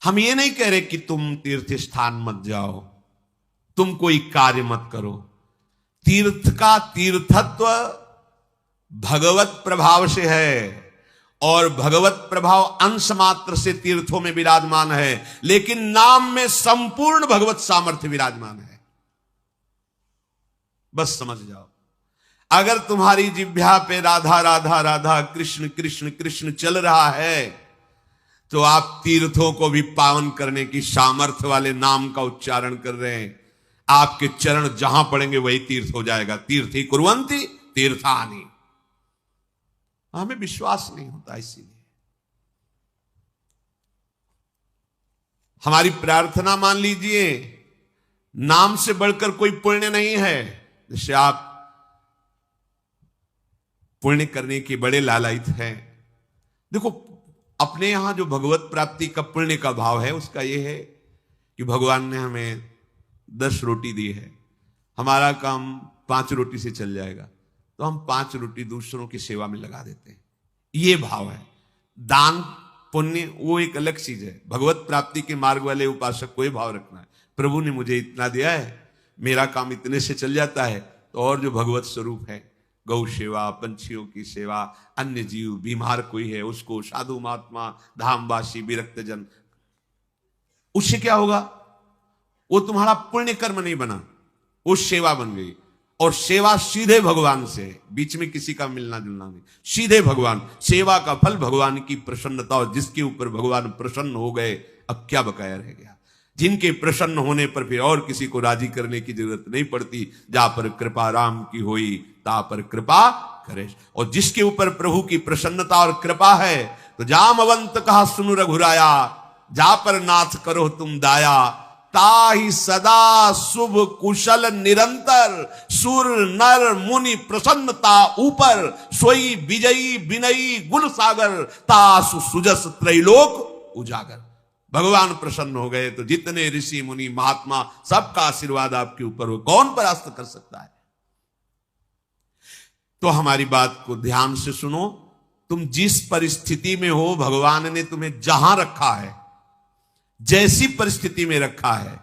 हम ये नहीं कह रहे कि तुम तीर्थ स्थान मत जाओ, तुम कोई कार्य मत करो। तीर्थ का तीर्थत्व भगवत प्रभाव से है, और भगवत प्रभाव अंश मात्र से तीर्थों में विराजमान है, लेकिन नाम में संपूर्ण भगवत सामर्थ्य विराजमान है। बस समझ जाओ। अगर तुम्हारी जिह्वा पे राधा राधा राधा कृष्ण कृष्ण कृष्ण चल रहा है, तो आप तीर्थों को भी पावन करने की सामर्थ्य वाले नाम का उच्चारण कर रहे हैं। आपके चरण जहां पड़ेंगे वही तीर्थ हो जाएगा। तीर्थी कुर्वन्ति तीर्थानि। हमें विश्वास नहीं होता, इसीलिए हमारी प्रार्थना मान लीजिए, नाम से बढ़कर कोई पुण्य नहीं है। जैसे आप पुण्य करने के बड़े लालायित हैं। देखो, अपने यहां जो भगवत प्राप्ति का पुण्य का भाव है, उसका यह है कि भगवान ने हमें 10 रोटी दी है, हमारा काम 5 रोटी से चल जाएगा, तो हम 5 रोटी दूसरों की सेवा में लगा देते हैं। ये भाव है। दान पुण्य वो एक अलग चीज है। भगवत प्राप्ति के मार्ग वाले उपासक को ये भाव रखना है, प्रभु ने मुझे इतना दिया है, मेरा काम इतने से चल जाता है, तो और जो भगवत स्वरूप है, गौ सेवा, पंछियों की सेवा, अन्य जीव, बीमार कोई है उसको, साधु महात्मा, धामवासी, विरक्त जन, उससे क्या होगा? वो तुम्हारा पुण्य कर्म नहीं बना, वो सेवा बन गई। और सेवा सीधे भगवान से, बीच में किसी का मिलना जुलना नहीं, सीधे भगवान। सेवा का फल भगवान की प्रसन्नता, और जिसके ऊपर भगवान प्रसन्न हो गए, अब क्या बकाया रह गया? जिनके प्रसन्न होने पर फिर और किसी को राजी करने की जरूरत नहीं पड़ती। जा पर कृपा राम की होई, ता पर कृपा करे। और जिसके ऊपर प्रभु की प्रसन्नता और कृपा है, तो जामवंत कहा सुनु रघुराया, जा पर नाथ करो तुम दाया, ताहि सदा शुभ कुशल निरंतर, सुर नर मुनि प्रसन्नता ऊपर, सोई विजयी विनयी गुण सागर, तासु सुजस त्रैलोक उजागर। भगवान प्रसन्न हो गए तो जितने ऋषि मुनि महात्मा, सबका आशीर्वाद आपके ऊपर हो, कौन परास्त कर सकता है? तो हमारी बात को ध्यान से सुनो। तुम जिस परिस्थिति में हो, भगवान ने तुम्हें जहां रखा है, जैसी परिस्थिति में रखा है,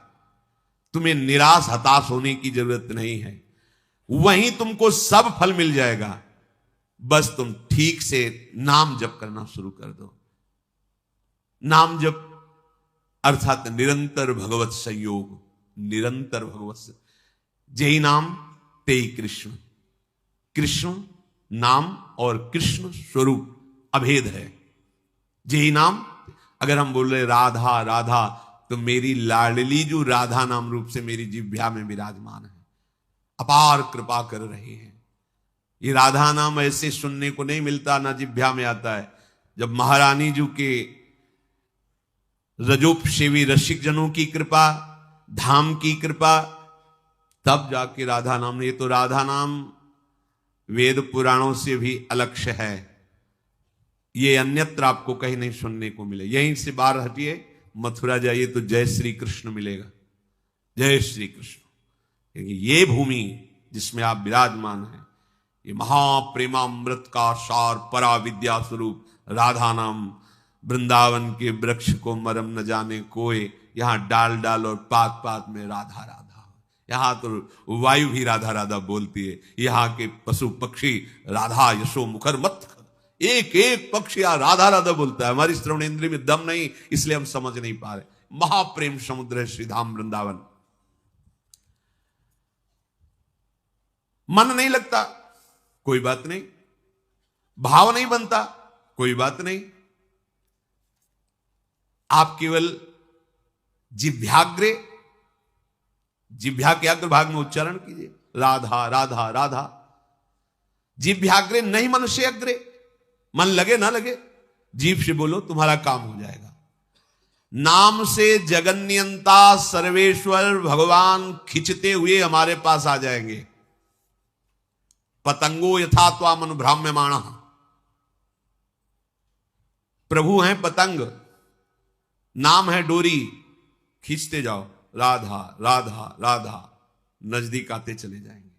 तुम्हें निराश हताश होने की जरूरत नहीं है। वहीं तुमको सब फल मिल जाएगा। बस तुम ठीक से नाम जप करना शुरू कर दो। नाम जप अर्थात निरंतर भगवत संयोग, निरंतर भगवत। जय नाम तेई कृष्ण। कृष्ण नाम और कृष्ण स्वरूप अभेद है। जय नाम, अगर हम बोल रहे राधा राधा, तो मेरी लाडली जो राधा नाम रूप से मेरी जिह्वा में विराजमान है, अपार कृपा कर रही है। ये राधा नाम ऐसे सुनने को नहीं मिलता, ना जिह्वा में आता है। जब महारानी जी के रजोप सेवी रसिक जनों की कृपा, धाम की कृपा, तब जाके राधा नाम। ये तो राधा नाम वेद पुराणों से भी अलक्ष्य है। ये अन्यत्र आपको कहीं नहीं सुनने को मिले। यहीं से बाहर हटिए, मथुरा जाइए तो जय श्री कृष्ण मिलेगा, जय श्री कृष्ण। क्योंकि ये भूमि जिसमें आप विराजमान हैं, ये महाप्रेमामृत का सार परा विद्या स्वरूप राधा नाम। वृंदावन के वृक्ष को मरम न जाने कोई, यहां डाल डाल और पात पात में राधा राधा। यहां तो वायु भी राधा राधा बोलती है, यहां के पशु पक्षी राधा यशो मुखर मत, एक एक पक्षी राधा राधा बोलता है। हमारी श्रवण इंद्रिय में दम नहीं, इसलिए हम समझ नहीं पा रहे। महाप्रेम समुद्र है श्रीधाम वृंदावन। मन नहीं लगता, कोई बात नहीं। भाव नहीं बनता, कोई बात नहीं। आप केवल जिह्वाग्रे, जिह्वा के अग्र भाग में उच्चारण कीजिए, राधा राधा राधा। जिह्वाग्रे नहीं मन से अग्रे। मन लगे ना लगे, जीभ से बोलो, तुम्हारा काम हो जाएगा। नाम से जगन्यंता सर्वेश्वर भगवान खिंचते हुए हमारे पास आ जाएंगे। पतंगो यथा त्वाम अनुभ्राम्यमाणः। प्रभु हैं पतंग, नाम है डोरी, खींचते जाओ, राधा राधा राधा, नजदीक आते चले जाएंगे।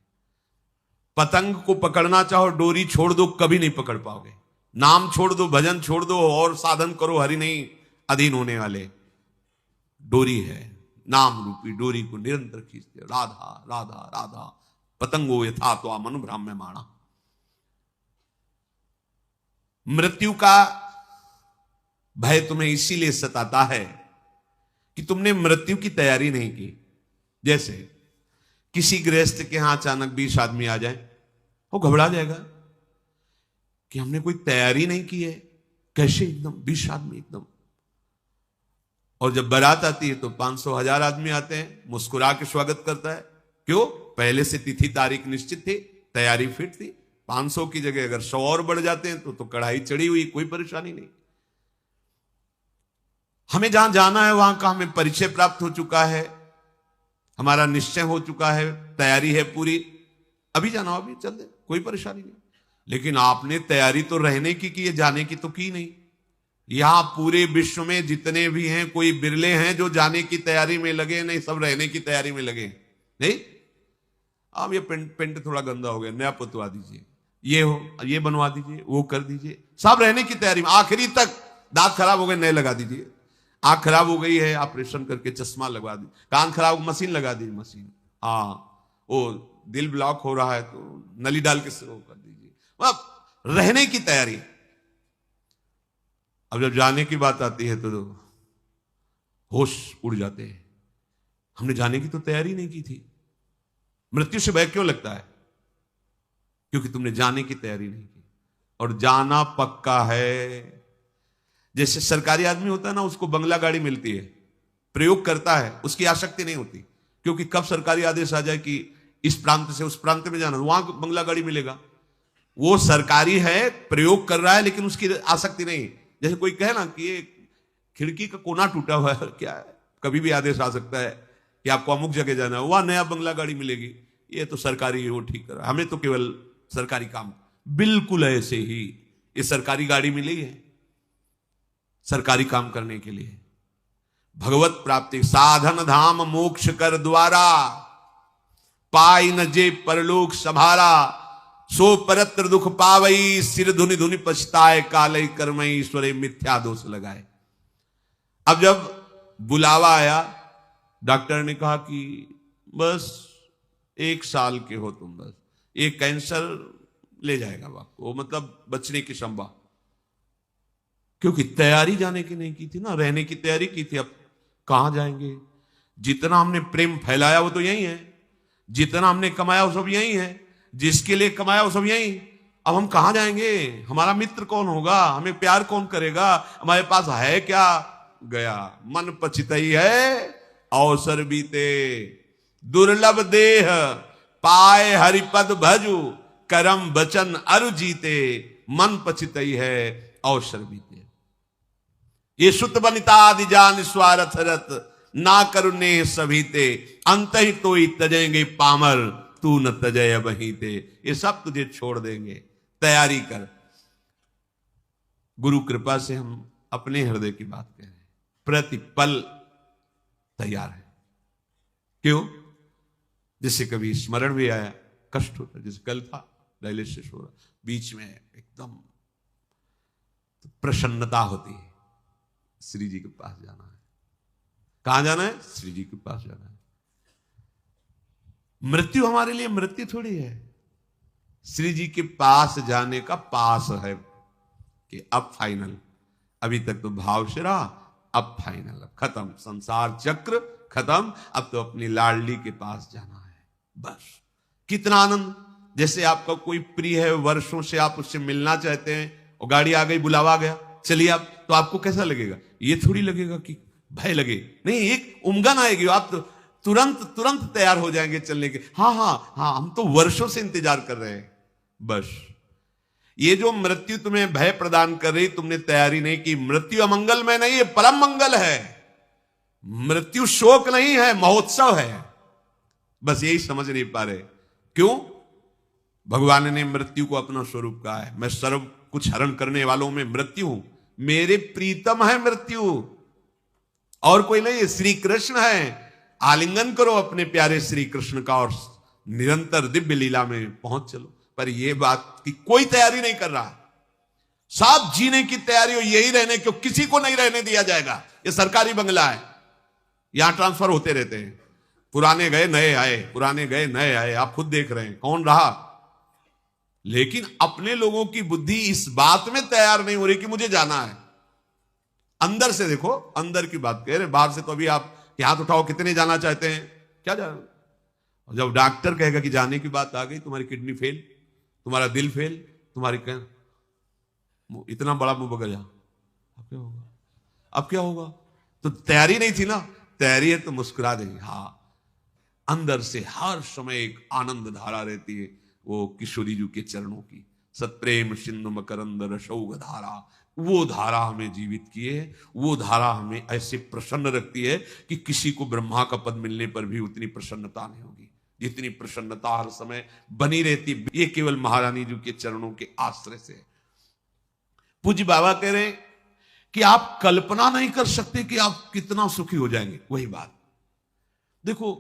पतंग को पकड़ना चाहो, डोरी छोड़ दो, कभी नहीं पकड़ पाओगे। नाम छोड़ दो, भजन छोड़ दो, और साधन करो, हरि नहीं अधीन होने वाले। डोरी है, नाम रूपी डोरी को निरंतर खींचते, राधा राधा राधा पतंगो यथा त्वा मनु भ्राम्यमाणा। मृत्यु का भय तुम्हें इसीलिए सताता है कि तुमने मृत्यु की तैयारी नहीं की। जैसे किसी गृहस्थ के यहां अचानक 20 आदमी आ जाए, वो घबरा जाएगा कि हमने कोई तैयारी नहीं की है, कैसे एकदम 20 आदमी एकदम। और जब बारात आती है तो 500-1000 आदमी आते हैं, मुस्कुरा के स्वागत करता है। क्यों? पहले से तिथि तारीख निश्चित थी, तैयारी फिट थी। 500 की जगह अगर 100 और बढ़ जाते हैं तो कढ़ाई चढ़ी हुई, कोई परेशानी नहीं। हमें जहां जाना है वहां का हमें परिचय प्राप्त हो चुका है, हमारा निश्चय हो चुका है, तैयारी है पूरी, अभी जाना हो अभी चल दे, कोई परेशानी नहीं। लेकिन आपने तैयारी तो रहने की है, जाने की तो की नहीं। यहां पूरे विश्व में जितने भी हैं, कोई बिरले हैं जो जाने की तैयारी में लगे, नहीं सब रहने की तैयारी में लगे। नहीं, अब ये पेंट थोड़ा गंदा हो गया, नया पुतवा दीजिए, ये बनवा दीजिए, वो कर दीजिए, सब रहने की तैयारी में। आखिरी तक दांत खराब हो गए, नए लगा दीजिए, आंख खराब हो गई है, ऑपरेशन करके चश्मा लगवा दी, कान खराब मशीन लगा दी, मशीन, हाँ वो दिल ब्लॉक हो रहा है तो नली डाल के वो कर दीजिए। अब रहने की तैयारी। अब जब जाने की बात आती है तो होश उड़ जाते हैं, हमने जाने की तो तैयारी नहीं की थी। मृत्यु से भय क्यों लगता है? क्योंकि तुमने जाने की तैयारी नहीं की। और जाना पक्का है। जैसे सरकारी आदमी होता है ना, उसको बंगला गाड़ी मिलती है, प्रयोग करता है, उसकी आसक्ति नहीं होती, क्योंकि कब सरकारी आदेश आ जाए कि इस प्रांत से उस प्रांत में जाना, वहां बंगला गाड़ी मिलेगा। वो सरकारी है, प्रयोग कर रहा है, लेकिन उसकी आसक्ति नहीं। जैसे कोई कहे ना कि ये खिड़की का कोना टूटा हुआ है, क्या है, कभी भी आदेश आ सकता है कि आपको अमुक जगह जाना है, वहां नया बंगला गाड़ी मिलेगी, ये तो सरकारी है, वो ठीक कर रहा है, हमें तो केवल सरकारी काम। बिल्कुल ऐसे ही ये सरकारी गाड़ी मिली है सरकारी काम करने के लिए। भगवत प्राप्ति साधन धाम मोक्ष कर द्वारा, पाई न जे परलोक सभारा, सो परत्र दुख पावई, सिर धुनि धुनि पछताए, कालई कर्मई ईश्वरे मिथ्या दोष लगाए। अब जब बुलावा आया, डॉक्टर ने कहा कि बस 1 साल के हो तुम, बस ये कैंसर ले जाएगा आपको, मतलब बचने की संभव। क्योंकि तैयारी जाने की नहीं की थी ना, रहने की तैयारी की थी। अब कहां जाएंगे? जितना हमने प्रेम फैलाया वो तो यही है, जितना हमने कमाया वो सब यही है, जिसके लिए कमाया वो सब यही। अब हम कहां जाएंगे? हमारा मित्र कौन होगा? हमें प्यार कौन करेगा? हमारे पास है क्या? गया मन पछितई है अवसर बीते, दुर्लभ देह पाए हरिपद भजु, करम बचन अरु जीते, मन पछितई है अवसर बीते। ये सुत बनिता आदि जान स्वार्थ रत, ना करुणे सभीते, अंत ही तो ही तजेंगे पामर, तू न तजय बहीते। ये सब तुझे छोड़ देंगे, तैयारी कर। गुरु कृपा से हम अपने हृदय की बात कह रहे हैं, प्रतिपल तैयार है। क्यों? जिससे कभी स्मरण भी आया कष्ट होता, जैसे कल था डायलिसिस हो रहा, बीच में एकदम प्रसन्नता होती है, श्री जी के पास जाना है। कहां जाना है? श्री जी के पास जाना है। मृत्यु हमारे लिए मृत्यु थोड़ी है, श्री जी के पास जाने का पास है कि अब फाइनल। अभी तक तो भाव से रहा, अब फाइनल, खत्म, संसार चक्र खत्म, अब तो अपनी लाडली के पास जाना है बस। कितना आनंद! जैसे आपका कोई प्रिय है, वर्षों से आप उससे मिलना चाहते हैं, और गाड़ी आ गई, बुलावा आ गया, चलिए आप, तो आपको कैसा लगेगा? ये थोड़ी लगेगा कि भय लगे, नहीं, एक उमगन आएगी, आप तो तुरंत तैयार हो जाएंगे चलने के। हाँ, हम तो वर्षों से इंतजार कर रहे हैं बस। ये जो मृत्यु तुम्हें भय प्रदान कर रही, तुमने तैयारी नहीं की। मृत्यु अमंगल में नहीं है, परम मंगल है। मृत्यु शोक नहीं है, महोत्सव है। बस यही समझ नहीं पा रहे। क्यों? भगवान ने मृत्यु को अपना स्वरूप कहा है, मैं सर्व कुछ हरण करने वालों में मृत्यु हूं, मेरे प्रीतम है मृत्यु, और कोई नहीं है, श्री कृष्ण है। आलिंगन करो अपने प्यारे श्री कृष्ण का और निरंतर दिव्य लीला में पहुंच चलो। पर यह बात की कोई तैयारी नहीं कर रहा। साफ जीने की तैयारी हो, यही रहने, क्यों किसी को नहीं रहने दिया जाएगा। ये सरकारी बंगला है, यहां ट्रांसफर होते रहते हैं, पुराने गए नए आए, पुराने गए नए आए, आप खुद देख रहे हैं कौन रहा। लेकिन अपने लोगों की बुद्धि इस बात में तैयार नहीं हो रही कि मुझे जाना है। अंदर से देखो, अंदर की बात कह रहे, बाहर से तो अभी आप हाथ उठाओ, कितने जाना चाहते हैं, क्या जाना। जब डॉक्टर कहेगा कि जाने की बात आ गई, तुम्हारी किडनी फेल, तुम्हारा दिल फेल, तुम्हारी इतना बड़ा मुंह बगल जा, अब क्या होगा, अब क्या होगा। तो तैयारी नहीं थी ना, तैयारी है तो मुस्कुरा देंगे। हाँ, अंदर से हर समय एक आनंद धारा रहती है, वो किशोरी जी के चरणों की, सत्प्रेम सिंधु मकरंद रसौघ धारा, वो धारा हमें जीवित किए, वो धारा हमें ऐसे प्रसन्न रखती है कि किसी को ब्रह्मा का पद मिलने पर भी उतनी प्रसन्नता नहीं होगी जितनी प्रसन्नता हर समय बनी रहती। ये केवल महारानी जी के चरणों के आश्रय से। पूज्य बाबा कह रहे हैं कि आप कल्पना नहीं कर सकते कि आप कितना सुखी हो जाएंगे। वही बात देखो,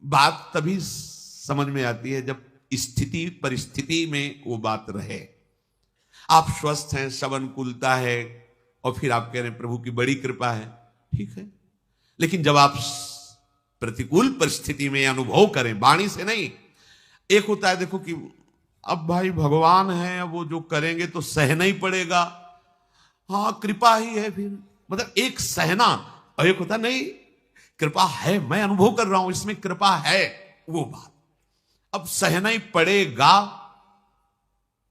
बात तभी समझ में आती है जब स्थिति परिस्थिति में वो बात रहे। आप स्वस्थ हैं, सब अनुकूलता है, और फिर आप कह रहे हैं प्रभु की बड़ी कृपा है, ठीक है। लेकिन जब आप प्रतिकूल परिस्थिति में अनुभव करें, वाणी से नहीं, एक होता है देखो कि अब भाई भगवान है, वो जो करेंगे तो सहना ही पड़ेगा, हाँ कृपा ही है, फिर मतलब एक सहना, और एक होता नहीं कृपा है, मैं अनुभव कर रहा हूं इसमें कृपा है, वो बात। अब सहना ही पड़ेगा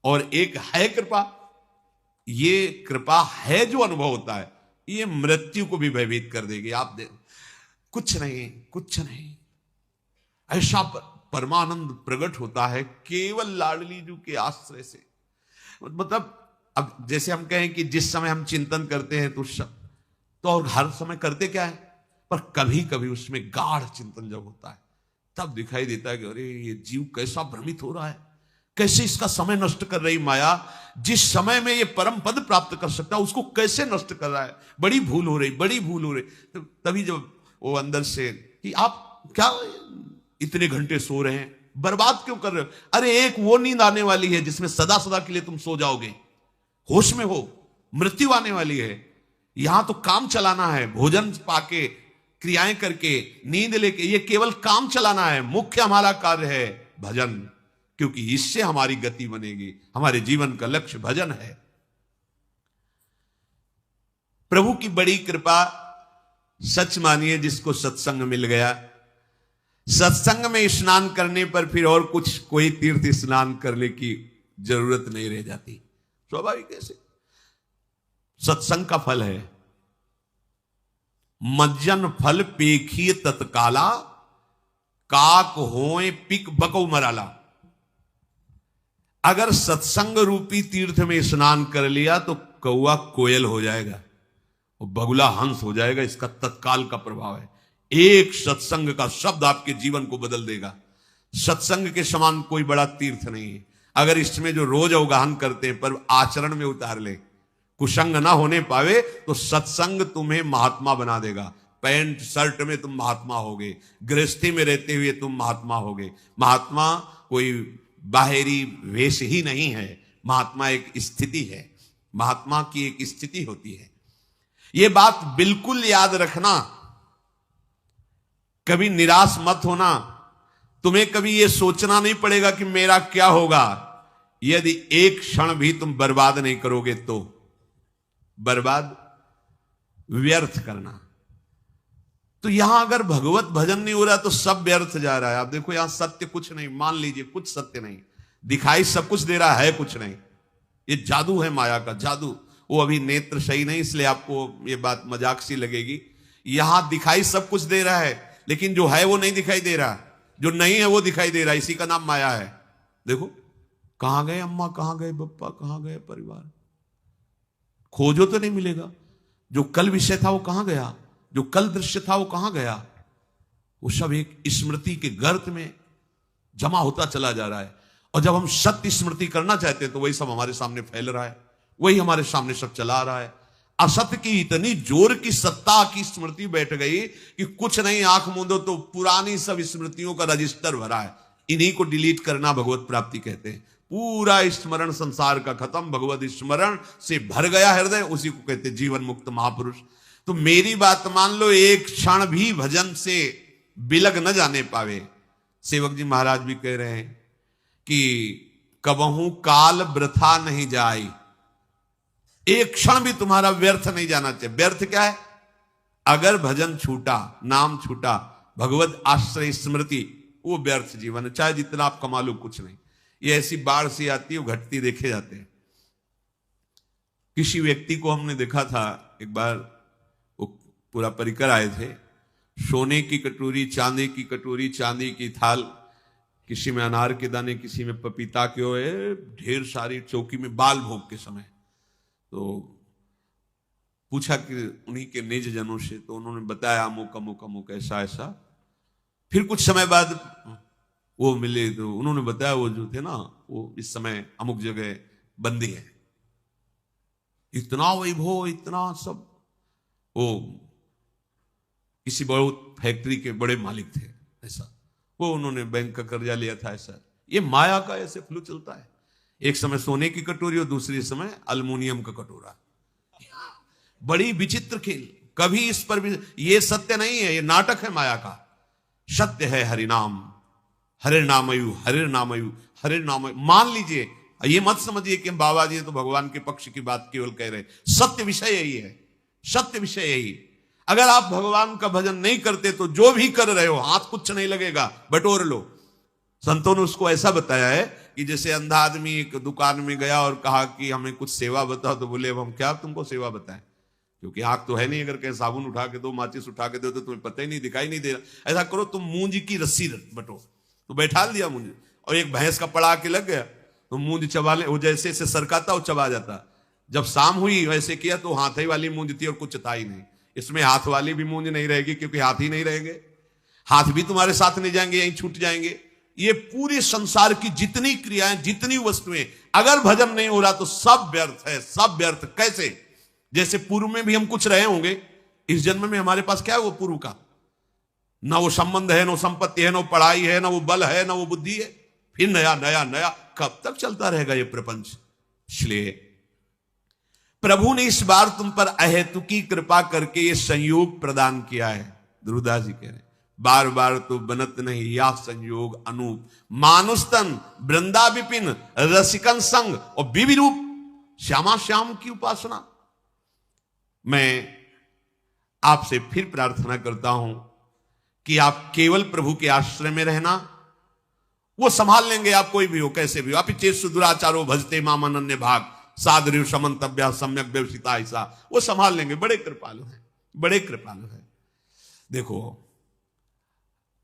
और एक है कृपा। ये कृपा है जो अनुभव होता है, ये मृत्यु को भी भयभीत कर देगी। आप देख, कुछ नहीं, कुछ नहीं, ऐसा परमानंद प्रकट होता है केवल लाडली जी के आश्रय से। मतलब अब जैसे हम कहें कि जिस समय हम चिंतन करते हैं तो और हर समय करते क्या है, पर कभी कभी उसमें गाढ़ चिंतन जब होता है तब दिखाई देता है कि अरे ये जीव कैसा भ्रमित हो रहा है, कैसे इसका समय नष्ट कर रही माया, जिस समय में ये परम पद प्राप्त कर सकता है उसको कैसे नष्ट कर रहा है, बड़ी भूल हो रही, बड़ी भूल हो रही। तो तभी जब वो अंदर से कि आप क्या इतने घंटे सो रहे हैं, बर्बाद क्यों कर रहे हो। अरे एक वो नींद आने वाली है जिसमें सदा सदा के लिए तुम सो जाओगे, होश में हो, मृत्यु आने वाली है। यहां तो काम चलाना है, भोजन पाके, क्रियाएं करके, नींद लेके, ये केवल काम चलाना है। मुख्य हमारा कार्य है भजन, क्योंकि इससे हमारी गति बनेगी। हमारे जीवन का लक्ष्य भजन है। प्रभु की बड़ी कृपा, सच मानिए जिसको सत्संग मिल गया, सत्संग में स्नान करने पर फिर और कुछ कोई तीर्थ स्नान करने की जरूरत नहीं रह जाती। स्वाभाविक कैसे, सत्संग का फल है। मज्जन फल पेखिए तत्काला, काक होए पिक बको मराला। अगर सत्संग रूपी तीर्थ में स्नान कर लिया तो कौआ कोयल हो जाएगा और बगुला हंस हो जाएगा। इसका तत्काल का प्रभाव है। एक सत्संग का शब्द आपके जीवन को बदल देगा। सत्संग के समान कोई बड़ा तीर्थ नहीं है। अगर इसमें जो रोज अवगाहन करते हैं पर आचरण में उतार ले, कुसंग ना होने पावे, तो सत्संग तुम्हें महात्मा बना देगा। पैंट शर्ट में तुम महात्मा होगे, गृहस्थी में रहते हुए तुम महात्मा होगे। महात्मा कोई बाहरी वेश ही नहीं है, महात्मा एक स्थिति है। महात्मा की एक स्थिति होती है। यह बात बिल्कुल याद रखना, कभी निराश मत होना। तुम्हें कभी यह सोचना नहीं पड़ेगा कि मेरा क्या होगा। यदि एक क्षण भी तुम बर्बाद नहीं करोगे तो बर्बाद व्यर्थ करना। तो यहां अगर भगवत भजन नहीं हो रहा तो सब व्यर्थ जा रहा है। आप देखो यहां सत्य कुछ नहीं, मान लीजिए कुछ सत्य नहीं, दिखाई सब कुछ दे रहा है, कुछ नहीं। ये जादू है, माया का जादू। वो अभी नेत्र सही नहीं, इसलिए आपको ये बात मजाक सी लगेगी। यहां दिखाई सब कुछ दे रहा है, लेकिन जो है वो नहीं दिखाई दे रहा, जो नहीं है वो दिखाई दे रहा है। इसी का नाम माया है। देखो कहां गए अम्मा, कहां गए पप्पा, कहां गए परिवार, खोजो तो नहीं मिलेगा। जो कल विषय था वो कहां गया, जो कल दृश्य था वो कहां गया। वो सब एक स्मृति के गर्त में जमा होता चला जा रहा है। और जब हम सत्य स्मृति करना चाहते हैं तो वही सब हमारे सामने फैल रहा है, वही हमारे सामने सब चला रहा है। असत्य की इतनी जोर की सत्ता की स्मृति बैठ गई कि कुछ नहीं, आंख मूंदो तो पुरानी सब स्मृतियों का रजिस्टर भरा है। इन्हीं को डिलीट करना भगवत प्राप्ति कहते हैं। पूरा स्मरण संसार का खत्म, भगवत स्मरण से भर गया हृदय, उसी को कहते जीवन मुक्त महापुरुष। तो मेरी बात मान लो, एक क्षण भी भजन से बिलग न जाने पावे। सेवक जी महाराज भी कह रहे हैं कि कबहू काल वृथा नहीं जाए, एक क्षण भी तुम्हारा व्यर्थ नहीं जाना चाहिए। व्यर्थ क्या है? अगर भजन छूटा, नाम छूटा, भगवत आश्रय स्मृति, वो व्यर्थ जीवन है। चाहे जितना आप कमा लो, कुछ नहीं। ये ऐसी बाढ़ सी आती है, वो घटती देखे जाते हैं। किसी व्यक्ति को हमने देखा था एक बार, वो पूरा परिकर आए थे, सोने की कटोरी, चांदी की कटोरी, चांदी की थाल, किसी में अनार के दाने, किसी में पपीता के हुए, ढेर सारी चौकी में बाल भोग के समय। तो पूछा कि उन्हीं के निज जनों से, तो उन्होंने बताया अमुक अमुक अमुक ऐसा ऐसा। फिर कुछ समय बाद वो मिले तो उन्होंने बताया वो जो थे ना, वो इस समय अमुक जगह बंदी है। इतना वैभव, इतना सब। वो किसी बहुत फैक्ट्री के बड़े मालिक थे ऐसा, वो उन्होंने बैंक का कर्जा लिया था ऐसा। ये माया का ऐसे फ्लो चलता है। एक समय सोने की कटोरी और दूसरे समय अल्युमिनियम का कटोरा। बड़ी विचित्र खेल। कभी इस पर भी, ये सत्य नहीं है, ये नाटक है माया का। सत्य है हरिनाम, हरिनामयु, हरिनामयु, हरिनामयु। मान लीजिए, ये मत समझिए कि हम बाबा जी तो भगवान के पक्ष की बात केवल कह रहे। सत्य विषय यही है, सत्य विषय यही। अगर आप भगवान का भजन नहीं करते तो जो भी कर रहे हो, हाथ कुछ नहीं लगेगा, बटोर लो। संतों ने उसको ऐसा बताया है कि जैसे अंधा आदमी एक दुकान में गया और कहा कि हमें कुछ सेवा बताओ, तो बोले अब हम क्या तुमको सेवा बताएं, क्योंकि आंख तो है नहीं। अगर कहीं साबुन उठा के दो, माचिस उठा के दो, तो तुम्हें पता ही नहीं, दिखाई नहीं दे रहा। ऐसा करो, तुम मूंज की रस्सी बटो। तो बैठा दिया मूंज, और एक भैंस का पड़ा के लग गया, तो मूंज चबा ले, वो जैसे ऐसे सरकाता वो चबा जाता। जब शाम हुई वैसे किया तो हाथ ही वाली मूंज थी और कुछ था ही नहीं। इसमें हाथ वाली भी मूंज नहीं रहेगी, क्योंकि हाथ ही नहीं रहेंगे, हाथ भी तुम्हारे साथ नहीं जाएंगे, यहीं छूट जाएंगे। ये पूरे संसार की जितनी क्रियाएं, जितनी वस्तुएं, अगर भजन नहीं हो रहा तो सब व्यर्थ है, सब व्यर्थ। कैसे? जैसे पूर्व में भी हम कुछ रहे होंगे, इस जन्म में हमारे पास क्या है वो पूर्व का? ना वो संबंध है, ना संपत्ति है, ना पढ़ाई है, ना वो बल है, ना वो बुद्धि है। फिर नया नया नया, कब तक चलता रहेगा ये प्रपंच? इसलिए प्रभु ने इस बार तुम पर अहेतुकी कृपा करके ये संयोग प्रदान किया है। ध्रुवदास जी कह रहे हैं, बार बार तो बनत नहीं या संयोग अनूप, मानुस्तन वृंदा विपिन रसिकन संग और विविरूप, श्यामा श्याम की उपासना। मैं आपसे फिर प्रार्थना करता हूं कि आप केवल प्रभु के आश्रय में रहना, वो संभाल लेंगे। आप कोई भी हो, कैसे भी हो। आप चेत सुदुराचारो भजते मामनन्य भाग, सादृव समन्तव्या सम्यक व्यवसिता, ऐसा वो संभाल लेंगे। बड़े कृपालु हैं, बड़े कृपालु हैं। देखो,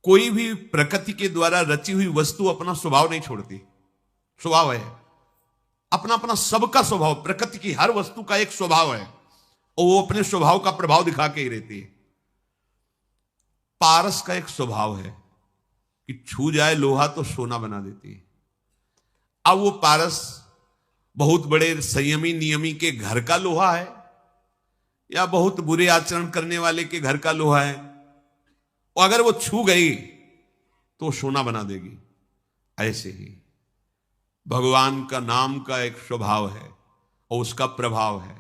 कोई भी प्रकृति के द्वारा रची हुई वस्तु अपना स्वभाव नहीं छोड़ती। स्वभाव है अपना अपना, सबका स्वभाव। प्रकृति की हर वस्तु का एक स्वभाव है, और वो अपने स्वभाव का प्रभाव दिखा के ही रहती है। पारस का एक स्वभाव है कि छू जाए लोहा तो सोना बना देती है। अब वो पारस बहुत बड़े संयमी नियमी के घर का लोहा है, या बहुत बुरे आचरण करने वाले के घर का लोहा है, और अगर वो छू गई तो सोना बना देगी। ऐसे ही भगवान का नाम का एक स्वभाव है और उसका प्रभाव है।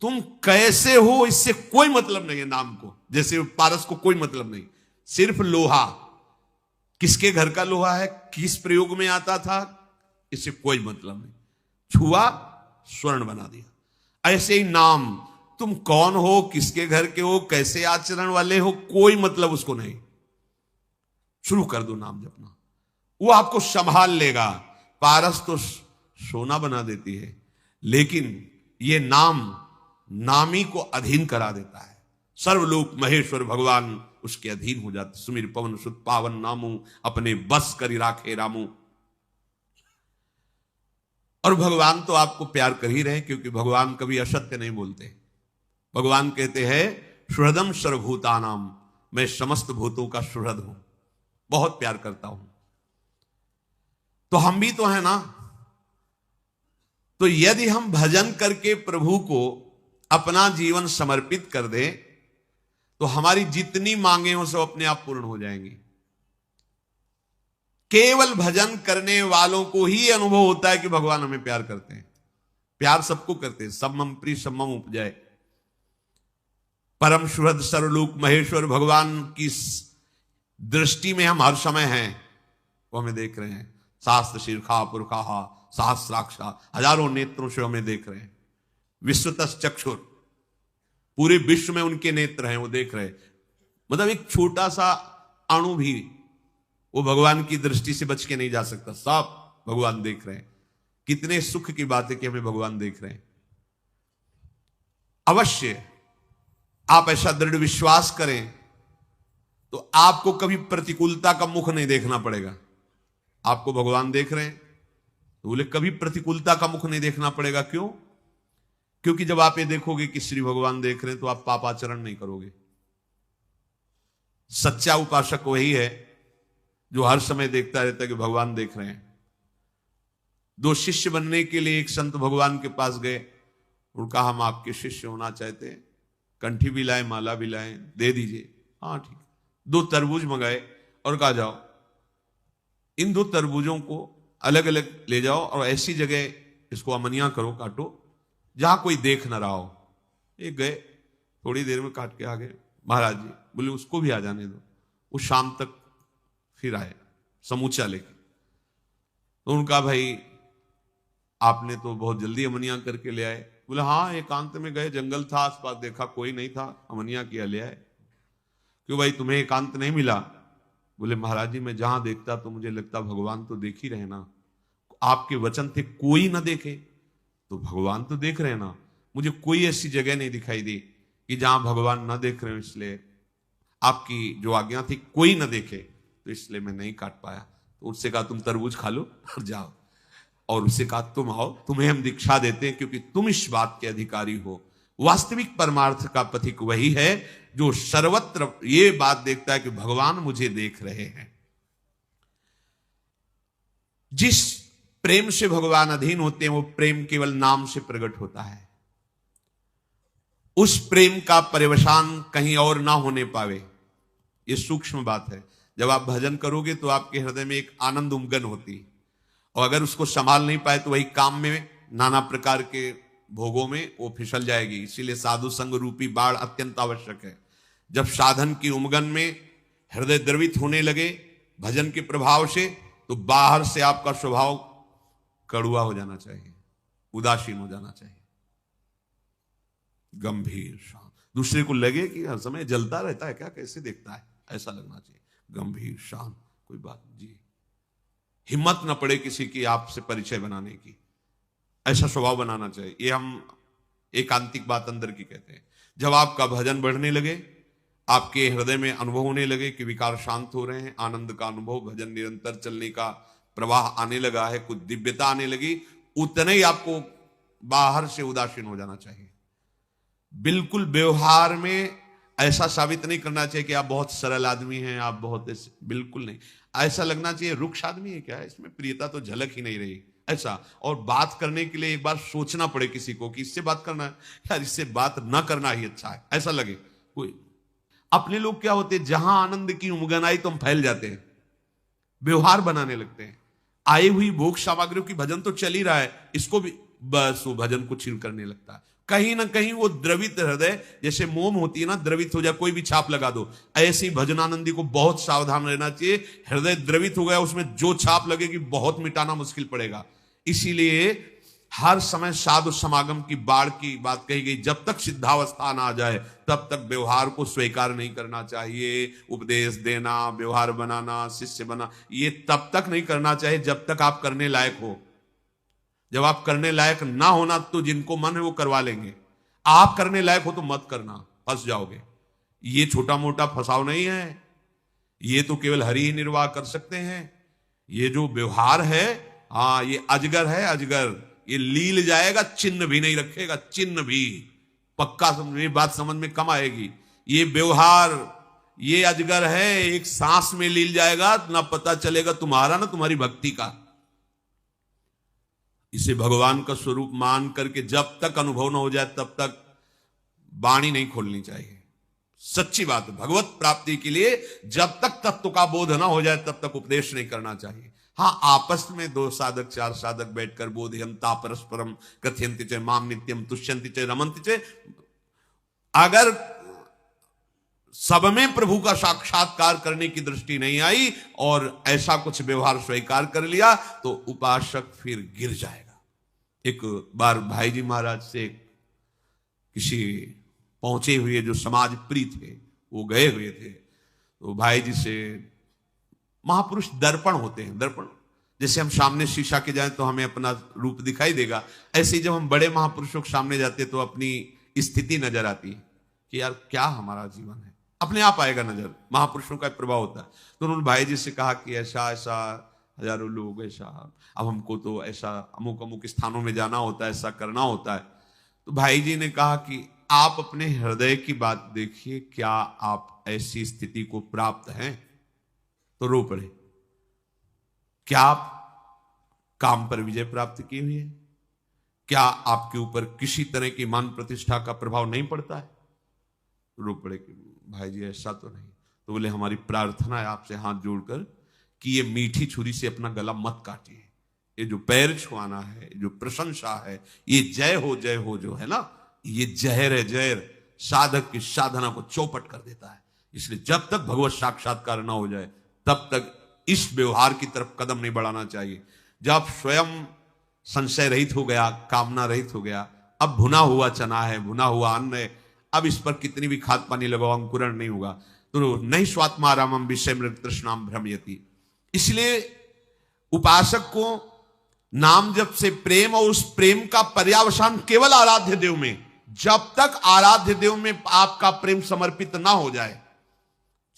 तुम कैसे हो इससे कोई मतलब नहीं है नाम को, जैसे पारस को कोई मतलब नहीं। सिर्फ लोहा, किसके घर का लोहा है, किस प्रयोग में आता था, इससे कोई मतलब नहीं। छुआ, स्वर्ण बना दिया। ऐसे ही नाम, तुम कौन हो, किसके घर के हो, कैसे आचरण वाले हो, कोई मतलब उसको नहीं। शुरू कर दो नाम जपना, वो आपको संभाल लेगा। पारस तो सोना बना देती है, लेकिन ये नाम नामी को अधीन करा देता है। सर्वलोक महेश्वर भगवान उसके अधीन हो जाते। सुमिर पवन सुत पावन नामू, अपने बस करी राखे रामू। और भगवान तो आपको प्यार कर ही रहे, क्योंकि भगवान कभी असत्य नहीं बोलते। भगवान कहते हैं सुहृदम सर्वभूतानाम, मैं समस्त भूतों का सुहृद हूं, बहुत प्यार करता हूं। तो हम भी तो है ना। तो यदि हम भजन करके प्रभु को अपना जीवन समर्पित कर दें, तो हमारी जितनी मांगे हो सब अपने आप पूर्ण हो जाएंगी। केवल भजन करने वालों को ही अनुभव होता है कि भगवान हमें प्यार करते हैं। प्यार सबको करते हैं, सब मम प्रिय सब मम उपजाए। परम सुहृद सर्वलोक महेश्वर भगवान की दृष्टि में हम हर समय हैं, वो हमें देख रहे हैं। शास्त्र शीर्षा पुरखा सहस्राक्षा, हजारों नेत्रों से हमें देख रहे हैं। विश्वतस चक्षुर, पूरे विश्व में उनके नेत्र हैं, वो देख रहे हैं। मतलब एक छोटा सा अणु भी वो भगवान की दृष्टि से बच के नहीं जा सकता, सब भगवान देख रहे हैं। कितने सुख की बात है कि हमें भगवान देख रहे हैं। अवश्य आप ऐसा दृढ़ विश्वास करें तो आपको कभी प्रतिकूलता का मुख नहीं देखना पड़ेगा। आपको भगवान देख रहे हैं तो बोले कभी प्रतिकूलता का मुख नहीं देखना पड़ेगा। क्यों? क्योंकि जब आप ये देखोगे कि श्री भगवान देख रहे हैं तो आप पापाचरण नहीं करोगे। सच्चा उपासक वही है जो हर समय देखता रहता है कि भगवान देख रहे हैं। दो शिष्य बनने के लिए एक संत भगवान के पास गए और कहा हम आपके शिष्य होना चाहते हैं, कंठी भी लाए, माला भी लाए, दे दीजिए। हाँ ठीक। 2 तरबूज मंगाए और कहा जाओ इन 2 तरबूजों को अलग अलग ले जाओ और ऐसी जगह इसको अमनिया करो, काटो जहां कोई देख ना रहा हो। एक गए, थोड़ी देर में काट के आ गए। महाराज जी बोले उसको भी आ जाने दो। वो शाम तक फिर आए समूचा लेके। तो उनका भाई आपने तो बहुत जल्दी अमनिया करके ले आए। बोले हाँ, एकांत में गए, जंगल था, आसपास देखा कोई नहीं था, अमनिया किया, ले आए। क्यों भाई तुम्हें एकांत नहीं मिला? बोले महाराज जी मैं जहां देखता तो मुझे लगता भगवान तो देख ही रहे ना। आपके वचन थे कोई ना देखे, तो भगवान तो देख रहे ना। मुझे कोई ऐसी जगह नहीं दिखाई दी कि जहां भगवान ना देख रहे हो, इसलिए आपकी जो आज्ञा थी कोई ना देखे, तो इसलिए मैं नहीं काट पाया। तो उससे कहा तुम तरबूज खा लो और जाओ। और उससे कहा तुम आओ, तुम्हें हम दीक्षा देते हैं क्योंकि तुम इस बात के अधिकारी हो। वास्तविक परमार्थ का पथिक वही है जो सर्वत्र ये बात देखता है कि भगवान मुझे देख रहे हैं। जिस प्रेम से भगवान अधीन होते हैं वो प्रेम केवल नाम से प्रकट होता है। उस प्रेम का परिवसान कहीं और ना होने पावे, ये सूक्ष्म बात है। जब आप भजन करोगे तो आपके हृदय में एक आनंद उमगन होती है, और अगर उसको संभाल नहीं पाए तो वही काम में नाना प्रकार के भोगों में वो फिसल जाएगी। इसीलिए साधु संग रूपी बाढ़ अत्यंत आवश्यक है। जब साधन की उमगन में हृदय द्रवित होने लगे भजन के प्रभाव से, तो बाहर से आपका स्वभाव कड़ुआ हो जाना चाहिए, उदासीन हो जाना चाहिए, गंभीर शांत। दूसरे को लगे कि हर समय जलता रहता है क्या, कैसे देखता है, ऐसा लगना चाहिए। गंभीर शांत, कोई बात जी, हिम्मत न पड़े किसी की आपसे परिचय बनाने की, ऐसा स्वभाव बनाना चाहिए। ये हम एकांतिक बात अंदर की कहते हैं। जब आपका भजन बढ़ने लगे, आपके हृदय में अनुभव होने लगे कि विकार शांत हो रहे हैं, आनंद का अनुभव, भजन निरंतर चलने का प्रवाह आने लगा है, कुछ दिव्यता आने लगी, उतने ही आपको बाहर से उदासीन हो जाना चाहिए। बिल्कुल व्यवहार में ऐसा साबित नहीं करना चाहिए कि आप बहुत सरल आदमी हैं, आप बहुत, बिल्कुल नहीं। ऐसा लगना चाहिए रुक्ष आदमी है क्या, इसमें प्रियता तो झलक ही नहीं रही, ऐसा। और बात करने के लिए एक बार सोचना पड़े किसी को कि इससे बात करना है यार, इससे बात ना करना ही अच्छा है, ऐसा लगे कोई। अपने लोग क्या होते हैं, जहां आनंद की उमगन आई तो हम फैल जाते हैं, व्यवहार बनाने लगते हैं। आई हुई भोग सामग्रियों की भजन तो चल ही रहा है, इसको भी बस वो भजन को छीन करने लगता है। कहीं ना कहीं वो द्रवित हृदय, जैसे मोम होती है ना, द्रवित हो जाए, कोई भी छाप लगा दो, ऐसे ही भजनानंदी को बहुत सावधान रहना चाहिए। हृदय द्रवित हो गया, उसमें जो छाप लगेगी बहुत मिटाना मुश्किल पड़ेगा। इसीलिए हर समय साधु समागम की बाढ़ की बात कही गई। जब तक सिद्धावस्था ना आ जाए तब तक व्यवहार को स्वीकार नहीं करना चाहिए। उपदेश देना, व्यवहार बनाना, शिष्य बना, ये तब तक नहीं करना चाहिए जब तक आप करने लायक हो। जब आप करने लायक ना होना तो जिनको मन है वो करवा लेंगे। आप करने लायक हो तो मत करना, फंस जाओगे। ये छोटा मोटा फंसाव नहीं है, ये तो केवल हरि ही निर्वाह कर सकते हैं। ये जो व्यवहार है, हाँ, ये अजगर है, अजगर, ये लील जाएगा, चिन्ह भी नहीं रखेगा, चिन्ह भी पक्का। ये बात समझ में कम आएगी। ये व्यवहार, ये अजगर है, एक सांस में लील जाएगा, ना पता चलेगा तुम्हारा ना तुम्हारी भक्ति का। इसे भगवान का स्वरूप मान करके जब तक अनुभव न हो जाए तब तक वाणी नहीं खोलनी चाहिए। सच्ची बात है, भगवत प्राप्ति के लिए जब तक तत्व का बोध ना हो जाए तब तक उपदेश नहीं करना चाहिए। हाँ, आपस में 2 साधक 4 साधक बैठकर बोधयंता परस्परम कथयन्ति च माम नित्यम तुष्यन्ति च रमन्ति च, अगर सब में प्रभु का साक्षात्कार करने की दृष्टि नहीं आई और ऐसा कुछ व्यवहार स्वीकार कर लिया तो उपासक फिर गिर जाएगा। एक बार भाई जी महाराज से किसी पहुंचे हुए जो समाज प्रिय थे वो गए हुए थे, तो भाई जी से, महापुरुष दर्पण होते हैं, दर्पण जैसे हम सामने शीशा के जाएं तो हमें अपना रूप दिखाई देगा, ऐसे ही जब हम बड़े महापुरुषों के सामने जाते तो अपनी स्थिति नजर आती है कि यार क्या हमारा जीवन है, अपने आप आएगा नजर, महापुरुषों का प्रभाव होता है। तो उन्होंने भाई जी से कहा कि ऐसा ऐसा हजारों लोग, ऐसा अब हमको तो ऐसा अमुक अमुक स्थानों में जाना होता है, ऐसा करना होता है। तो भाई जी ने कहा कि आप अपने हृदय की बात देखिए, क्या आप ऐसी स्थिति को प्राप्त हैं? तो रो पड़े। क्या आप काम पर विजय प्राप्त की हुई है? क्या आपके ऊपर किसी तरह की मान प्रतिष्ठा का प्रभाव नहीं पड़ता है? रो पड़े कि भाई जी ऐसा तो नहीं। तो बोले हमारी प्रार्थना है आपसे हाथ जोड़कर कि ये मीठी छुरी से अपना गला मत काटिए, ये जो पैर छुआना है, जो प्रशंसा है, ये जय हो जो है ना, ये जहर है, जहर साधक की साधना को चौपट कर देता है। इसलिए जब तक भगवत साक्षात्कार ना हो जाए तब तक इस व्यवहार की तरफ कदम नहीं बढ़ाना चाहिए। जब स्वयं संशय रहित हो गया, कामना रहित हो गया, अब भुना हुआ चना है, भुना हुआ अन्न है, अब इस पर कितनी भी खाद पानी लगाओ अंकुरण नहीं होगा। तो नहीं स्वात्मारामम विषय मृग तृष्णाम भ्रमयति। इसलिए उपासक को नाम जप से प्रेम और उस प्रेम का पर्यावसान केवल आराध्य देव में, जब तक आराध्य देव में आपका प्रेम समर्पित ना हो जाए,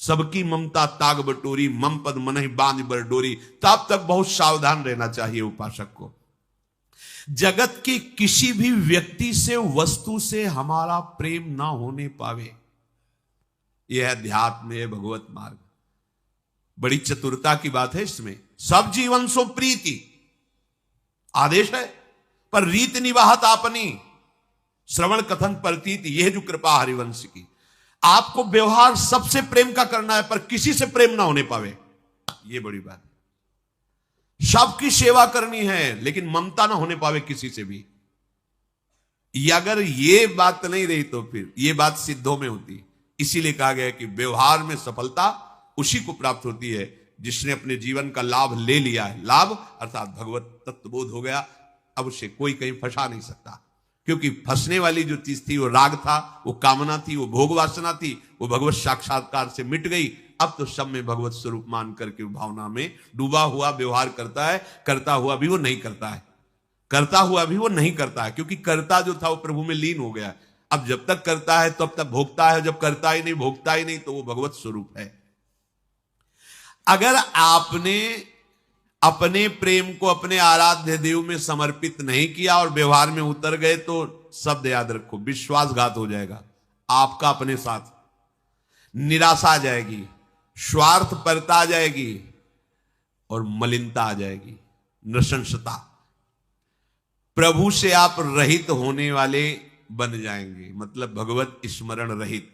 सबकी ममता ताग बटोरी, मम पद मनहि बांध बर डोरी, तब तक बहुत सावधान रहना चाहिए उपासक को। जगत के किसी भी व्यक्ति से, वस्तु से हमारा प्रेम ना होने पावे, यह अध्यात्म है, भगवत मार्ग। बड़ी चतुरता की बात है इसमें। सब जीवन सो प्रीति आदेश है, पर रीत निवाहत आपनी, श्रवण कथन प्रतीति, यह जो कृपा हरिवंश की। आपको व्यवहार सबसे प्रेम का करना है पर किसी से प्रेम ना होने पावे, यह बड़ी बात है। सबकी सेवा करनी है लेकिन ममता ना होने पावे किसी से भी। अगर ये बात नहीं रही तो फिर ये बात सिद्धों में होती। इसीलिए कहा गया कि व्यवहार में सफलता उसी को प्राप्त होती है जिसने अपने जीवन का लाभ ले लिया है। लाभ अर्थात भगवत तत्वबोध हो गया, अब उसे कोई कहीं फंसा नहीं सकता। क्योंकि फंसने वाली जो चीज थी वो राग था, वो कामना थी, वो भोग वासना थी, वो भगवत साक्षात्कार से मिट गई। अब तो सब में भगवत स्वरूप मान करके भावना में डूबा हुआ व्यवहार करता है। करता हुआ भी वो नहीं करता है, करता हुआ भी वो नहीं करता है, क्योंकि करता जो था वो प्रभु में लीन हो गया। अब जब तक करता है तब तक भोगता है, जब करता ही नहीं, भोगता ही नहीं, तो वो भगवत स्वरूप है। अगर आपने अपने प्रेम को अपने आराध्य देव में समर्पित नहीं किया और व्यवहार में उतर गए तो शब्द याद रखो, विश्वासघात हो जाएगा आपका अपने साथ। निराशा आ जाएगी, स्वार्थपरता आ जाएगी और मलिनता आ जाएगी, नृशंसता। प्रभु से आप रहित होने वाले बन जाएंगे, मतलब भगवत स्मरण रहित।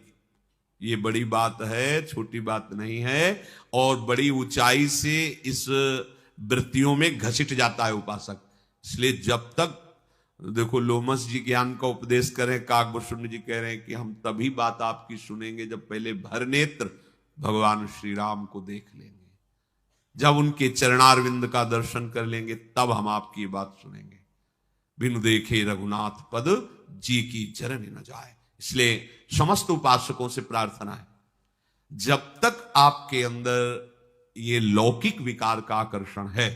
ये बड़ी बात है, छोटी बात नहीं है, और बड़ी ऊंचाई से इस वृत्तियों में घसीट जाता है उपासक। इसलिए जब तक देखो लोमस जी ज्ञान का उपदेश करें, काकभूषण जी कह रहे हैं कि हम तभी बात आपकी सुनेंगे जब पहले भर नेत्र भगवान श्री राम को देख लेंगे, जब उनके चरणारविंद का दर्शन कर लेंगे, तब हम आपकी बात सुनेंगे। बिनु देखे रघुनाथ पद जी की चरण न जाए। इसलिए समस्त उपासकों से प्रार्थना है, जब तक आपके अंदर ये लौकिक विकार का आकर्षण है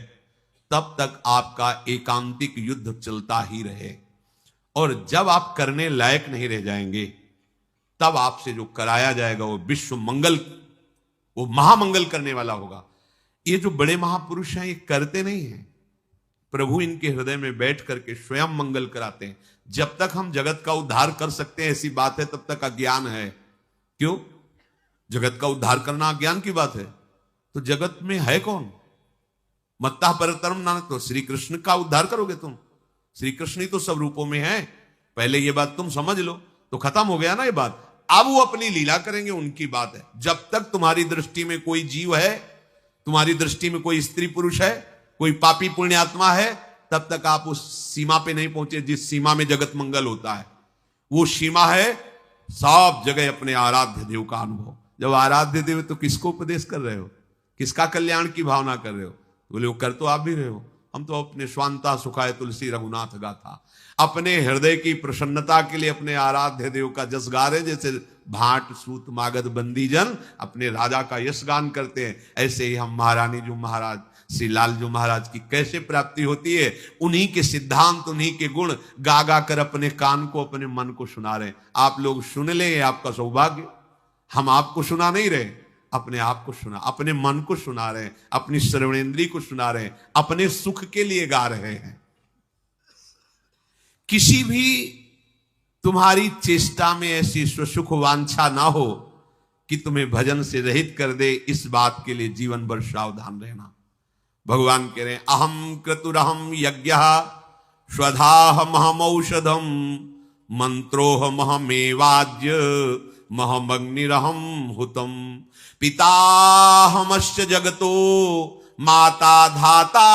तब तक आपका एकांतिक युद्ध चलता ही रहे, और जब आप करने लायक नहीं रह जाएंगे तब आपसे जो कराया जाएगा वो विश्व मंगल, वो महामंगल करने वाला होगा। ये जो बड़े महापुरुष हैं ये करते नहीं हैं, प्रभु इनके हृदय में बैठ करके स्वयं मंगल कराते हैं। जब तक हम जगत का उद्धार कर सकते हैं ऐसी बात है, तब तक अज्ञान है। क्यों? जगत का उद्धार करना अज्ञान की बात है। तो जगत में है कौन? मत्ता परतरम नानक, तो श्री कृष्ण का उद्धार करोगे तुम। श्री कृष्ण ही तो सब रूपों में है। पहले ये बात तुम समझ लो तो खत्म हो गया ना ये बात। अब वो अपनी लीला करेंगे, उनकी बात है। जब तक तुम्हारी दृष्टि में कोई जीव है, तुम्हारी दृष्टि में कोई स्त्री पुरुष है, कोई पापी पुण्यात्मा है, तब तक आप उस सीमा पे नहीं पहुंचे जिस सीमा में जगत मंगल होता है। वो सीमा है सब जगह अपने आराध्य देव का अनुभव। जब आराध्य देव तो किसको उपदेश कर रहे हो, किसका कल्याण की भावना कर रहे हो? बोले वो कर तो आप भी रहे हो, हम तो अपने स्वांता सुखाय तुलसी रघुनाथ गाथा, अपने हृदय की प्रसन्नता के लिए अपने आराध्य देव का जस गा रहे। जैसे भाट सूत मागध बंदी जन अपने राजा का यश गान करते हैं, ऐसे ही हम महारानी जो महाराज श्री लालजू महाराज की कैसे प्राप्ति होती है, उन्हीं के सिद्धांत, उन्हीं के गुण गा गा कर अपने कान को, अपने मन को सुना रहे हैं। आप लोग सुन ले, आपका सौभाग्य। हम आपको सुना नहीं रहे, अपने आप को सुना, अपने मन को सुना रहे हैं, अपनी श्रवणेंद्री को सुना रहे हैं, अपने सुख के लिए गा रहे हैं। किसी भी तुम्हारी चेष्टा में ऐसी सुख वांछा ना हो कि तुम्हें भजन से रहित कर दे, इस बात के लिए जीवन भर सावधान रहना। भगवान कह रहे हैं अहम क्रतुरहम यज्ञ स्वधाहमहम औषधम मंत्रोहमहमेवाज्य महमग्निरहम हुतम पिताहमश्च जगतो माता धाता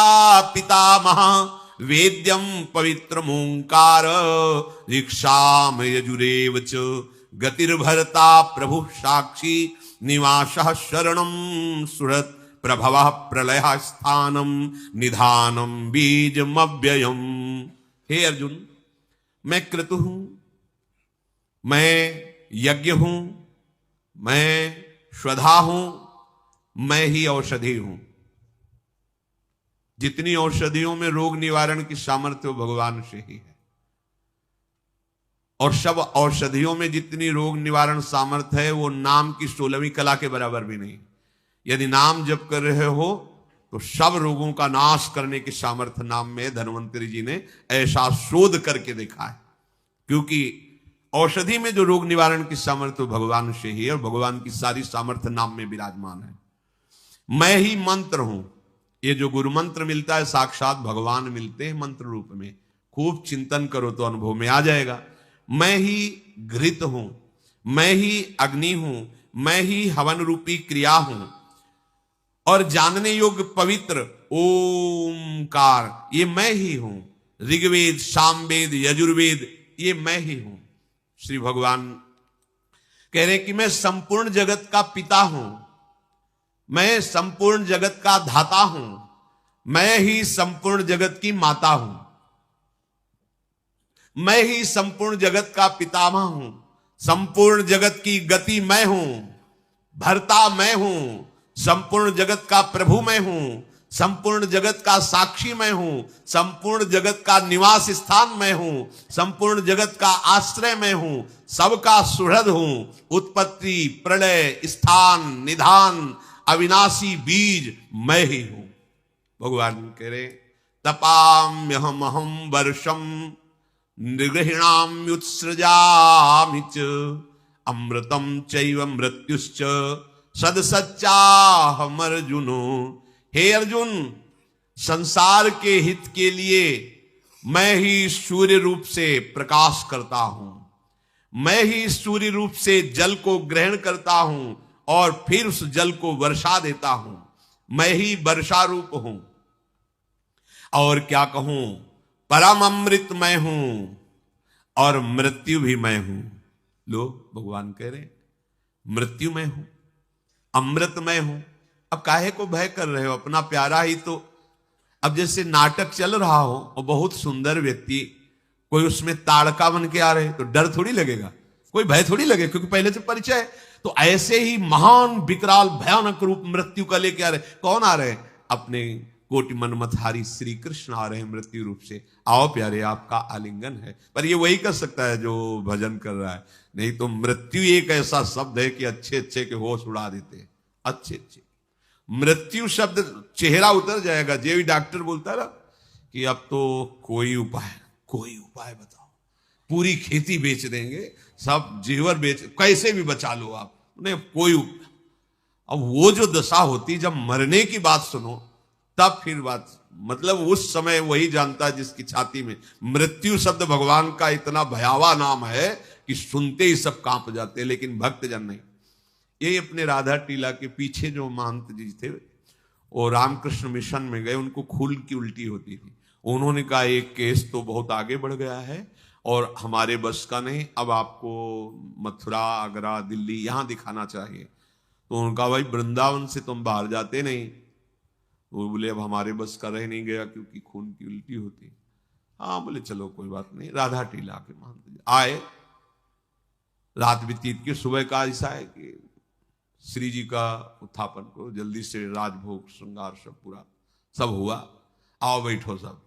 पितामह वेद्यम पवित्रमोंकार ऋक्षाम यजुरेव च गतिर्भरता प्रभु साक्षी निवासः शरणं सुहृत् प्रभवः प्रलय स्थानम निधानम बीजमव्ययम। हे अर्जुन, मैं क्रतु हूं, मैं यज्ञ हूं, मैं स्वधा हूं, मैं ही औषधि हूं। जितनी औषधियों में रोग निवारण की सामर्थ्य वो भगवान से ही है, और सब औषधियों में जितनी रोग निवारण सामर्थ्य है वो नाम की 16वीं कला के बराबर भी नहीं। यदि नाम जप कर रहे हो तो सब रोगों का नाश करने की सामर्थ्य नाम में धन्वंतरी जी ने ऐसा शोध करके देखा है। क्योंकि औषधि में जो रोग निवारण की सामर्थ्य भगवान से ही है, और भगवान की सारी सामर्थ्य नाम में विराजमान है। मैं ही मंत्र हूं। ये जो गुरु मंत्र मिलता है साक्षात भगवान मिलते हैं मंत्र रूप में। खूब चिंतन करो तो अनुभव में आ जाएगा। मैं ही घृत हूं, मैं ही अग्नि हूं, मैं ही हवन रूपी क्रिया हूं, और जानने योग्य पवित्र ओमकार ये मैं ही हूं। ऋग्वेद, सामवेद, यजुर्वेद ये मैं ही हूं। श्री भगवान कह रहे कि मैं संपूर्ण जगत का पिता हूं, मैं संपूर्ण जगत का धाता हूं, मैं ही संपूर्ण जगत की माता हूं, मैं ही संपूर्ण जगत का पितामह हूं, संपूर्ण जगत की गति मैं हूं, भर्ता मैं हूं, संपूर्ण जगत का प्रभु मैं हूं, संपूर्ण जगत का साक्षी मैं हूं, संपूर्ण जगत का निवास स्थान मैं हूं, संपूर्ण जगत का आश्रय मैं हूं, सबका सुहृद हूं, उत्पत्ति प्रलय स्थान निधान अविनाशी बीज मैं ही हूं। भगवान कह रहे तपाम्यहम वर्षम निर्गृहिणाम्युत्सृजामि च अमृतम चैव मृत्युश्च सदसच्चाहम अर्जुनो। हे अर्जुन, संसार के हित के लिए मैं ही सूर्य रूप से प्रकाश करता हूं, मैं ही सूर्य रूप से जल को ग्रहण करता हूं और फिर उस जल को वर्षा देता हूं। मैं ही वर्षा रूप हूं। और क्या कहूं, परम अमृत मैं हूं और मृत्यु भी मैं हूं। लो भगवान कह रहे मृत्यु मैं हूं, अमृत मैं हूं। अब काहे को भय कर रहे हो, अपना प्यारा ही तो। अब जैसे नाटक चल रहा हो और बहुत सुंदर व्यक्ति कोई उसमें ताड़का बन के आ रहे तो डर थोड़ी लगेगा, कोई भय थोड़ी लगे, क्योंकि पहले से परिचय है। तो ऐसे ही महान विकराल भयानक रूप मृत्यु का लेके आ रहे। कौन आ रहे? अपने कोटि मनमथहारी श्री कृष्ण आ रहे हैं मृत्यु रूप से। आओ प्यारे, आपका आलिंगन है। पर ये वही कर सकता है जो भजन कर रहा है, नहीं तो मृत्यु एक ऐसा शब्द है कि अच्छे अच्छे के होश उड़ा देते हैं। अच्छे अच्छे मृत्यु शब्द चेहरा उतर जाएगा। जे भी डॉक्टर बोलता है ना कि अब तो कोई उपाय बताओ, पूरी खेती बेच देंगे, सब जेवर बेच, कैसे भी बचा लो आप, उन्हें कोई। अब वो जो दशा होती जब मरने की बात सुनो तब फिर बात, मतलब उस समय वही जानता है जिसकी छाती में मृत्यु शब्द भगवान का इतना भयावह नाम है कि सुनते ही सब कांप जाते हैं, लेकिन भक्त जन नहीं। ये अपने राधा टीला के पीछे जो महंत जी थे वो रामकृष्ण मिशन में गए, उनको खून की उल्टी होती थी। उन्होंने कहा एक केस तो बहुत आगे बढ़ गया है, और हमारे बस का नहीं, अब आपको मथुरा, आगरा, दिल्ली यहां दिखाना चाहिए। तो उनका भाई वृंदावन से तुम बाहर जाते नहीं। वो बोले अब हमारे बस का रह नहीं गया क्योंकि खून की उल्टी होती। हाँ बोले चलो कोई बात नहीं, राधा टीला के मान आए। रात व्यतीत की, सुबह का ऐसा है कि श्री जी का उत्थापन को जल्दी से राजभोग श्रृंगार सब पूरा सब हुआ। आओ बैठो सब।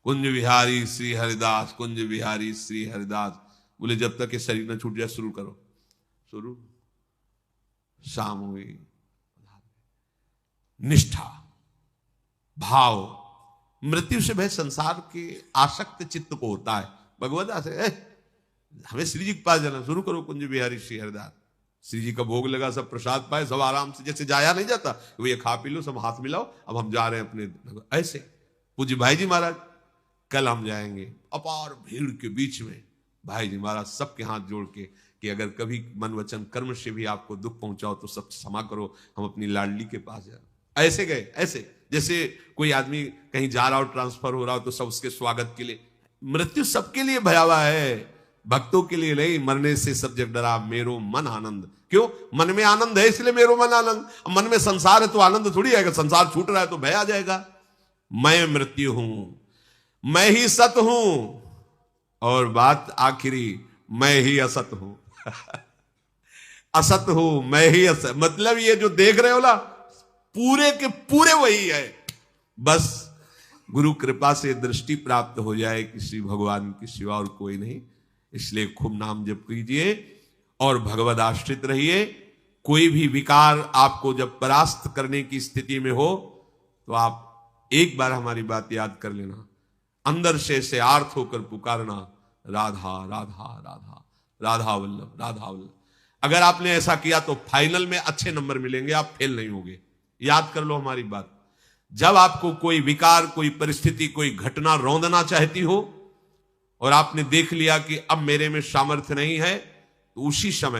कुंज विहारी श्री हरिदास, कुंज विहारी श्री हरिदास। बोले जब तक ये शरीर न छूट जाए शुरू करो। शुरू। शाम हुई। निष्ठा, भाव, मृत्यु से भय संसार के आसक्त चित्त को होता है। भगवत से हमें श्री जी के पास जाना, शुरू करो कुंज बिहारी श्री हरिदास। श्री जी का भोग लगा, सब प्रसाद पाए, सब आराम से, जैसे जाया नहीं जाता वो ये खा पी लो, सब हाथ मिलाओ, अब हम जा रहे हैं अपने। ऐसे पूज्य भाई जी महाराज कल हम जाएंगे अपार भीड़ के बीच में। भाई जी महाराज सबके हाथ जोड़ के कि अगर कभी मन वचन कर्म से भी आपको दुख पहुंचाओ तो सब क्षमा करो, हम अपनी लाडली के पास जाए। ऐसे गए, ऐसे जैसे कोई आदमी कहीं जा रहा हो, ट्रांसफर हो रहा हो, तो सब उसके स्वागत के लिए। मृत्यु सबके लिए भयावह है, भक्तों के लिए नहीं। मरने से सब जग डरा, मेरो मन आनंद। क्यों? मन में आनंद है इसलिए मेरो मन आनंद। मन में संसार है तो आनंद थोड़ी आएगा। संसार छूट रहा है तो भय आ जाएगा। मैं मृत्यु हूं, मैं ही सत हूं, और बात आखिरी, मैं ही असत हूं। असत हूं, मैं ही असत। मतलब ये जो देख रहे हो ना, पूरे के पूरे वही है। बस गुरु कृपा से दृष्टि प्राप्त हो जाए कि श्री भगवान की सिवा और कोई नहीं। इसलिए खूब नाम जप कीजिए और भगवद आश्रित रहिए। कोई भी विकार आपको जब परास्त करने की स्थिति में हो तो आप एक बार हमारी बात याद कर लेना, अंदर से आर्त होकर पुकारना, राधा राधा राधा, राधा वल्लभ, राधा वल्लभ। अगर आपने ऐसा किया तो फाइनल में अच्छे नंबर मिलेंगे, आप फेल नहीं होंगे। याद कर लो हमारी बात। जब आपको कोई विकार, कोई परिस्थिति, कोई घटना रौंदना चाहती हो और आपने देख लिया कि अब मेरे में सामर्थ्य नहीं है, तो उसी समय